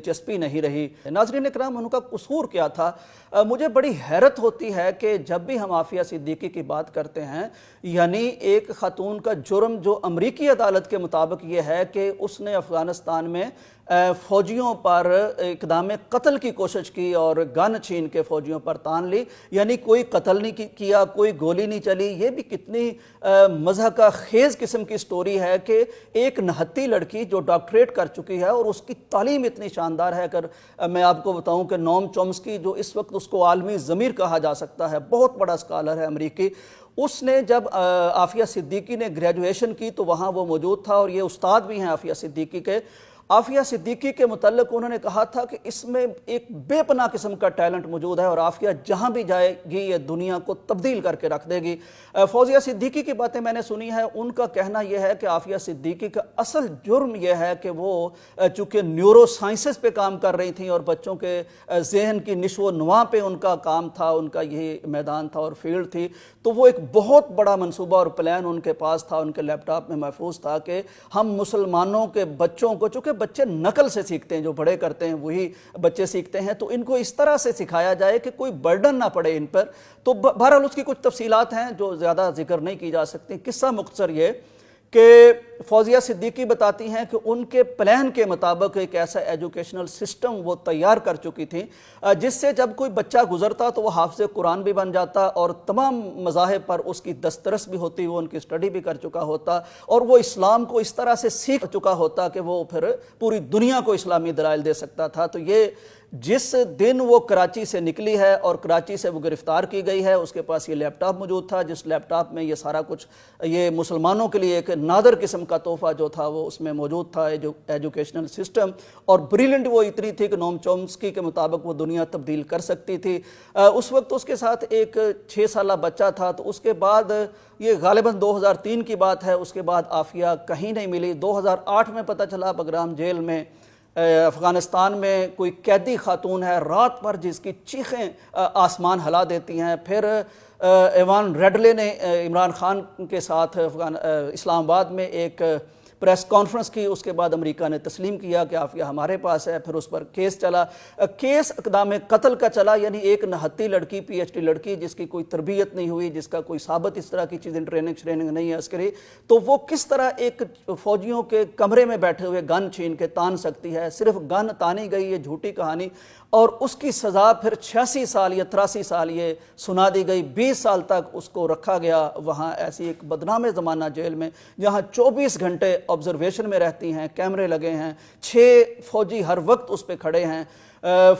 دلچسپی نہیں رہی۔ ناظرین اکرام، ان کا قصور کیا تھا؟ مجھے بڑی حیرت ہوتی ہے کہ جب بھی ہم عافیہ صدیقی کی بات کرتے ہیں، یعنی ایک خاتون کا جرم جو امریکی عدالت کے مطابق یہ ہے کہ اس نے افغانستان میں فوجیوں پر اقدام قتل کی کوشش کی اور گن چھین کے فوجیوں پر تان لی، یعنی کوئی قتل نہیں کیا، کوئی گولی نہیں چلی۔ یہ بھی کتنی مضحکہ خیز قسم کی سٹوری ہے کہ ایک نہتی لڑکی جو ڈاکٹریٹ کر چکی ہے اور اس کی تعلیم اتنی شاندار ہے، اگر میں آپ کو بتاؤں کہ نوم چومسکی، جو اس وقت اس کو عالمی ضمیر کہا جا سکتا ہے، بہت بڑا اسکالر ہے امریکی، اس نے جب عافیہ صدیقی نے گریجویشن کی تو وہاں وہ موجود تھا، اور یہ استاد بھی ہیں عافیہ صدیقی کے۔ عافیہ صدیقی کے متعلق انہوں نے کہا تھا کہ اس میں ایک بے پناہ قسم کا ٹیلنٹ موجود ہے اور عافیہ جہاں بھی جائے گی یہ دنیا کو تبدیل کر کے رکھ دے گی۔ فوزیہ صدیقی کی باتیں میں نے سنی ہے، ان کا کہنا یہ ہے کہ عافیہ صدیقی کا اصل جرم یہ ہے کہ وہ چونکہ نیورو سائنسز پہ کام کر رہی تھیں اور بچوں کے ذہن کی نشو و نما پہ ان کا کام تھا، ان کا یہ میدان تھا اور فیلڈ تھی، تو وہ ایک بہت بڑا منصوبہ اور پلان ان کے پاس تھا، ان کے لیپ ٹاپ میں محفوظ تھا کہ ہم مسلمانوں کے بچوں کو، چونکہ بچے نقل سے سیکھتے ہیں، جو بڑے کرتے ہیں وہی بچے سیکھتے ہیں، تو ان کو اس طرح سے سکھایا جائے کہ کوئی برڈن نہ پڑے ان پر۔ تو بہرحال اس کی کچھ تفصیلات ہیں جو زیادہ ذکر نہیں کی جا سکتی۔ قصہ مختصر یہ کہ فوزیہ صدیقی بتاتی ہیں کہ ان کے پلان کے مطابق ایک ایسا ایجوکیشنل سسٹم وہ تیار کر چکی تھیں جس سے جب کوئی بچہ گزرتا تو وہ حافظ قرآن بھی بن جاتا اور تمام مذاہب پر اس کی دسترس بھی ہوتی، وہ ان کی سٹڈی بھی کر چکا ہوتا اور وہ اسلام کو اس طرح سے سیکھ چکا ہوتا کہ وہ پھر پوری دنیا کو اسلامی دلائل دے سکتا تھا۔ تو یہ جس دن وہ کراچی سے نکلی ہے اور کراچی سے وہ گرفتار کی گئی ہے، اس کے پاس یہ لیپ ٹاپ موجود تھا، جس لیپ ٹاپ میں یہ سارا کچھ، یہ مسلمانوں کے لیے ایک نادر قسم کا تحفہ جو تھا وہ اس میں موجود تھا، ایجوکیشنل سسٹم، اور بریلنٹ وہ اتنی تھی کہ نوم چومسکی کے مطابق وہ دنیا تبدیل کر سکتی تھی۔ اس وقت اس کے ساتھ ایک 6 سالہ بچہ تھا، تو اس کے بعد یہ غالباً 2003 کی بات ہے، اس کے بعد عافیہ کہیں نہیں ملی۔ 2008 میں پتہ چلا بگرام جیل میں افغانستان میں کوئی قیدی خاتون ہے، رات بھر جس کی چیخیں آسمان ہلا دیتی ہیں۔ پھر ایوان ریڈلے نے عمران خان کے ساتھ اسلام آباد میں ایک پریس کانفرنس کی، اس کے بعد امریکہ نے تسلیم کیا کہ عافیہ ہمارے پاس ہے۔ پھر اس پر کیس چلا، کیس اقدام قتل کا چلا، یعنی ایک نہتی لڑکی، پی ایچ ڈی لڑکی جس کی کوئی تربیت نہیں ہوئی، جس کا کوئی ثابت اس طرح کی چیزیں ٹریننگ نہیں ہے عسکری، تو وہ کس طرح ایک فوجیوں کے کمرے میں بیٹھے ہوئے گن چھین کے تان سکتی ہے۔ صرف گن تانی گئی، یہ جھوٹی کہانی، اور اس کی سزا پھر 86 سال یا 83 سال یہ سنا دی گئی۔ 20 سال تک اس کو رکھا گیا وہاں ایسی ایک بدنام زمانہ جیل میں، جہاں 24 گھنٹے آبزرویشن میں رہتی ہیں، کیمرے لگے ہیں، 6 فوجی ہر وقت اس پہ کھڑے ہیں۔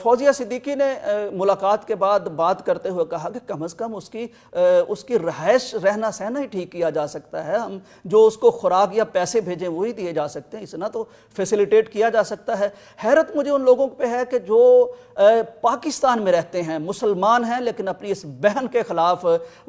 فوزیہ صدیقی نے ملاقات کے بعد بات کرتے ہوئے کہا کہ کم از کم اس کی رہائش، رہنا سہنا ہی ٹھیک کیا جا سکتا ہے، ہم جو اس کو خوراک یا پیسے بھیجیں وہی دیے جا سکتے ہیں، اتنا تو فیسیلیٹیٹ کیا جا سکتا ہے۔ حیرت مجھے ان لوگوں پہ ہے کہ جو پاکستان میں رہتے ہیں، مسلمان ہیں، لیکن اپنی اس بہن کے خلاف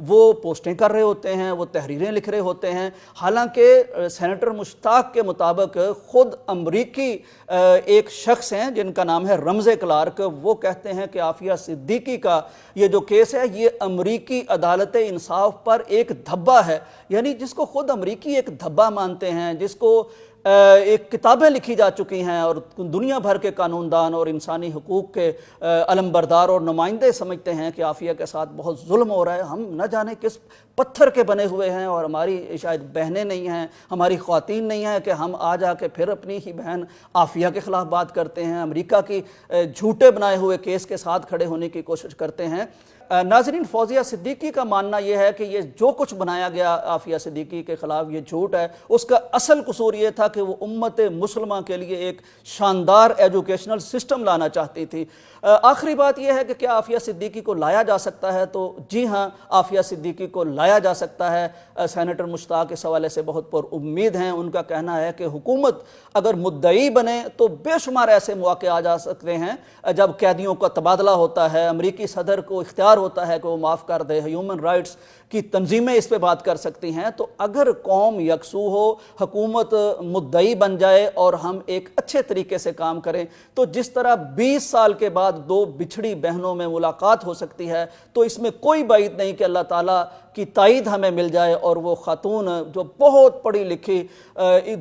وہ پوسٹیں کر رہے ہوتے ہیں، وہ تحریریں لکھ رہے ہوتے ہیں، حالانکہ سینیٹر مشتاق کے مطابق خود امریکی ایک شخص ہیں جن کا نام ہے رمز کلارک، وہ کہتے ہیں کہ عافیہ صدیقی کا یہ جو کیس ہے یہ امریکی عدالت انصاف پر ایک دھبا ہے، یعنی جس کو خود امریکی ایک دھبا مانتے ہیں، جس کو ایک کتابیں لکھی جا چکی ہیں اور دنیا بھر کے قانون دان اور انسانی حقوق کے علمبردار اور نمائندے سمجھتے ہیں کہ عافیہ کے ساتھ بہت ظلم ہو رہا ہے، ہم نہ جانے کس پتھر کے بنے ہوئے ہیں اور ہماری شاید بہنیں نہیں ہیں، ہماری خواتین نہیں ہیں کہ ہم آ جا کے پھر اپنی ہی بہن عافیہ کے خلاف بات کرتے ہیں، امریکہ کی جھوٹے بنائے ہوئے کیس کے ساتھ کھڑے ہونے کی کوشش کرتے ہیں۔ ناظرین، فوزیہ صدیقی کا ماننا یہ ہے کہ یہ جو کچھ بنایا گیا عافیہ صدیقی کے خلاف یہ جھوٹ ہے، اس کا اصل قصور یہ تھا کہ وہ امت مسلمہ کے لیے ایک شاندار ایجوکیشنل سسٹم لانا چاہتی تھی۔ آخری بات یہ ہے کہ کیا عافیہ صدیقی کو لایا جا سکتا ہے؟ تو جی ہاں، عافیہ صدیقی کو لایا جا سکتا ہے۔ سینیٹر مشتاق اس حوالے سے بہت پر امید ہیں، ان کا کہنا ہے کہ حکومت اگر مدعی بنے تو بے شمار ایسے مواقع آ جا سکتے ہیں جب قیدیوں کا تبادلہ ہوتا ہے، امریکی صدر کو اختیار ہوتا ہے کہ وہ معاف کر دے، ہیومن رائٹس کی تنظیمیں اس پہ بات کر سکتی ہیں۔ تو اگر قوم یکسو ہو، حکومت مدعی بن جائے اور ہم ایک اچھے طریقے سے کام کریں، تو جس طرح 20 سال کے بعد 2 بچھڑی بہنوں میں ملاقات ہو سکتی ہے، تو اس میں کوئی بعید نہیں کہ اللہ تعالیٰ کی تائید ہمیں مل جائے اور وہ خاتون جو بہت پڑھی لکھی،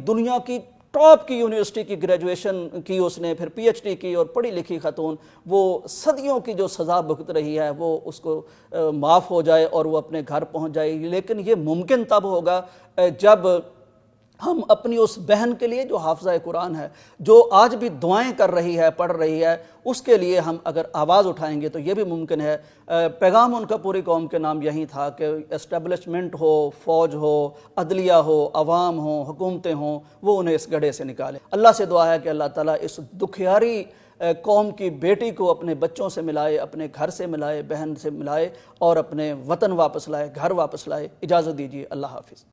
دنیا کی ٹاپ کی یونیورسٹی کی گریجویشن کی اس نے، پھر پی ایچ ڈی کی، اور پڑھی لکھی خاتون، وہ صدیوں کی جو سزا بھگت رہی ہے وہ اس کو معاف ہو جائے اور وہ اپنے گھر پہنچ جائے گی۔ لیکن یہ ممکن تب ہوگا جب ہم اپنی اس بہن کے لیے جو حافظہ قرآن ہے، جو آج بھی دعائیں کر رہی ہے، پڑھ رہی ہے، اس کے لیے ہم اگر آواز اٹھائیں گے تو یہ بھی ممکن ہے۔ پیغام ان کا پوری قوم کے نام یہی تھا کہ اسٹیبلشمنٹ ہو، فوج ہو، عدلیہ ہو، عوام ہوں، حکومتیں ہوں، وہ انہیں اس گڑھے سے نکالیں۔ اللہ سے دعا ہے کہ اللہ تعالیٰ اس دکھیاری قوم کی بیٹی کو اپنے بچوں سے ملائے، اپنے گھر سے ملائے، بہن سے ملائے، اور اپنے وطن واپس لائے، گھر واپس لائے۔ اجازت دیجیے، اللہ حافظ۔